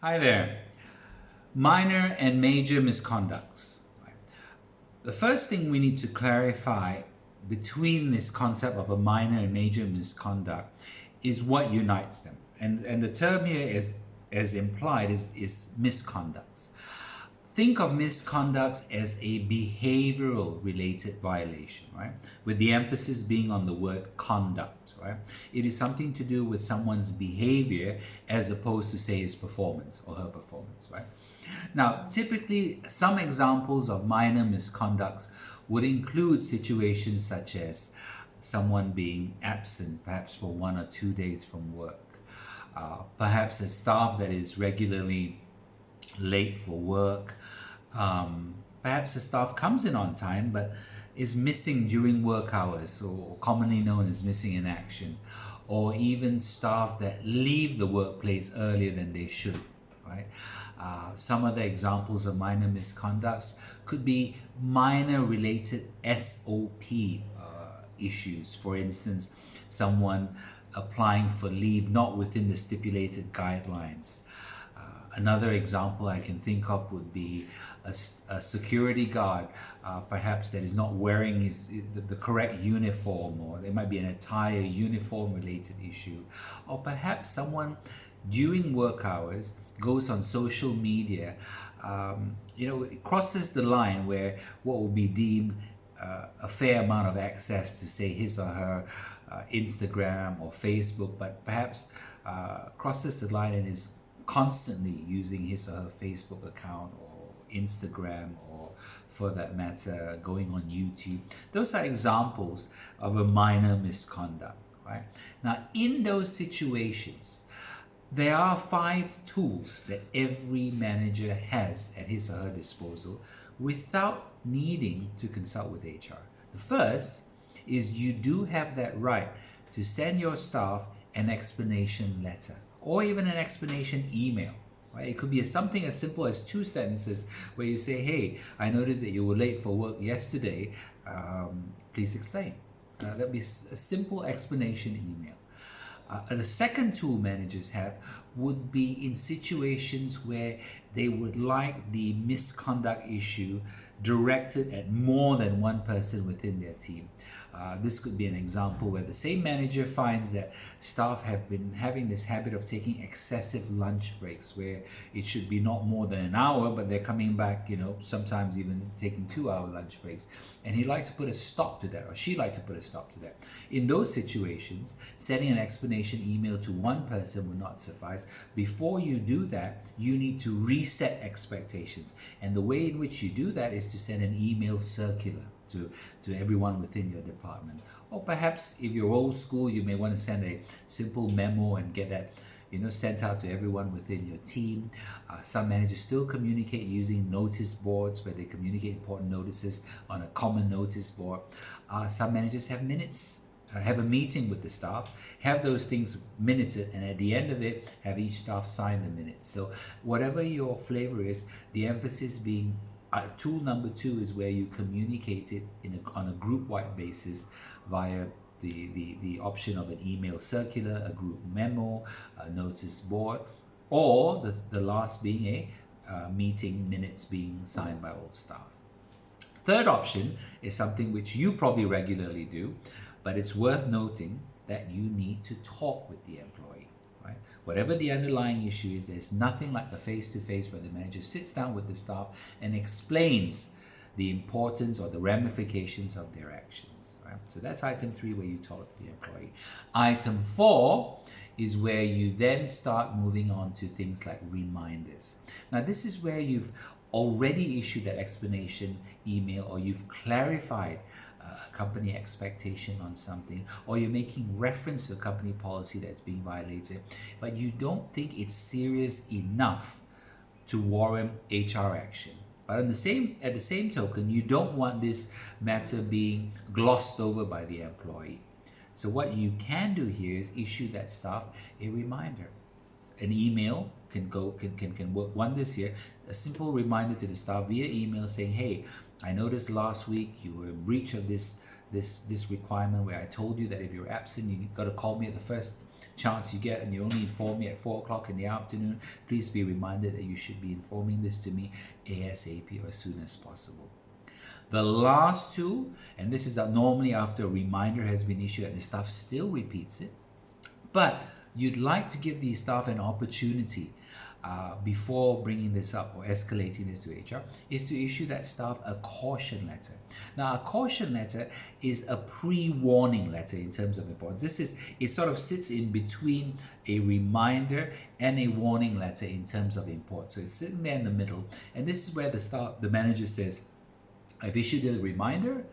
Hi there. Minor and major misconducts. The first thing we need to clarify between this concept of a minor and major misconduct is what unites them. And the term here is, as implied, is misconducts. Think of misconducts as a behavioral related violation, right? With the emphasis being on the word conduct, right? It is something to do with someone's behavior as opposed to, say, his performance or her performance, right? Now, typically, some examples of minor misconducts would include situations such as someone being absent, perhaps for 1 or 2 days from work, perhaps a staff that is regularly late for work. Perhaps the staff comes in on time but is missing during work hours, or commonly known as missing in action, or even staff that leave the workplace earlier than they should, right? Some other examples of minor misconducts could be minor related SOP issues. For instance, someone applying for leave not within the stipulated guidelines. Another example I can think of would be a security guard, perhaps that is not wearing the correct uniform, or there might be an attire uniform related issue, or perhaps someone during work hours goes on social media, it crosses the line where what would be deemed a fair amount of access to, say, his or her Instagram or Facebook, but perhaps crosses the line and is constantly using his or her Facebook account or Instagram, or for that matter going on YouTube. Those are examples of a minor misconduct, right? Now, in those situations, there are 5 tools that every manager has at his or her disposal without needing to consult with HR. The first is you do have that right to send your staff an explanation letter, or even an explanation email. Right? It could be something as simple as 2 sentences where you say, hey, I noticed that you were late for work yesterday. Please explain. That would be a simple explanation email. The second tool managers have would be in situations where they would like the misconduct issue directed at more than one person within their team. This could be an example where the same manager finds that staff have been having this habit of taking excessive lunch breaks, where it should be not more than an hour, but they're coming back, sometimes even taking 2-hour lunch breaks. And he'd like to put a stop to that, or she'd like to put a stop to that. In those situations, sending an explanation email to one person would not suffice. Before you do that, you need to reset expectations. And the way in which you do that is to send an email circular to everyone within your department. Or perhaps if you're old school, you may want to send a simple memo and get that sent out to everyone within your team. Some managers still communicate using notice boards, where they communicate important notices on a common notice board. Some managers have minutes, have a meeting with the staff, have those things minuted, and at the end of it, have each staff sign the minutes. So whatever your flavor is, the emphasis being tool number 2 is where you communicate it on a group-wide basis via the option of an email circular, a group memo, a notice board, or the last being a meeting minutes being signed by all staff. Third option is something which you probably regularly do, but it's worth noting that you need to talk with the employee. Right? Whatever the underlying issue is, there's nothing like a face-to-face where the manager sits down with the staff and explains the importance or the ramifications of their actions. Right? So that's item 3, where you talk to the employee. Item 4 is where you then start moving on to things like reminders. Now, this is where you've already issued that explanation email, or you've clarified a company expectation on something, or you're making reference to a company policy that's being violated, but you don't think it's serious enough to warrant HR action. But at the same token, you don't want this matter being glossed over by the employee. So what you can do here is issue that staff a reminder. An email can work wonders here. A simple reminder to the staff via email saying, hey, I noticed last week you were in breach of this requirement, where I told you that if you're absent, you got to call me at the first chance you get and you only inform me at 4 o'clock in the afternoon, please be reminded that you should be informing this to me ASAP or as soon as possible. The last two, and this is normally after a reminder has been issued and the staff still repeats it, but you'd like to give the staff an opportunity before bringing this up or escalating this to HR, is to issue that staff a caution letter. Now, a caution letter is a pre-warning letter in terms of importance. It sort of sits in between a reminder and a warning letter in terms of importance. So it's sitting there in the middle, and this is where the manager says, I've issued a reminder,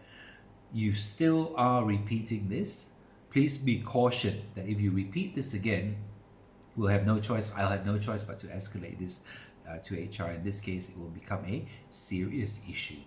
you still are repeating this. Please be cautioned that if you repeat this again, I'll have no choice but to escalate this to HR. In this case, it will become a serious issue.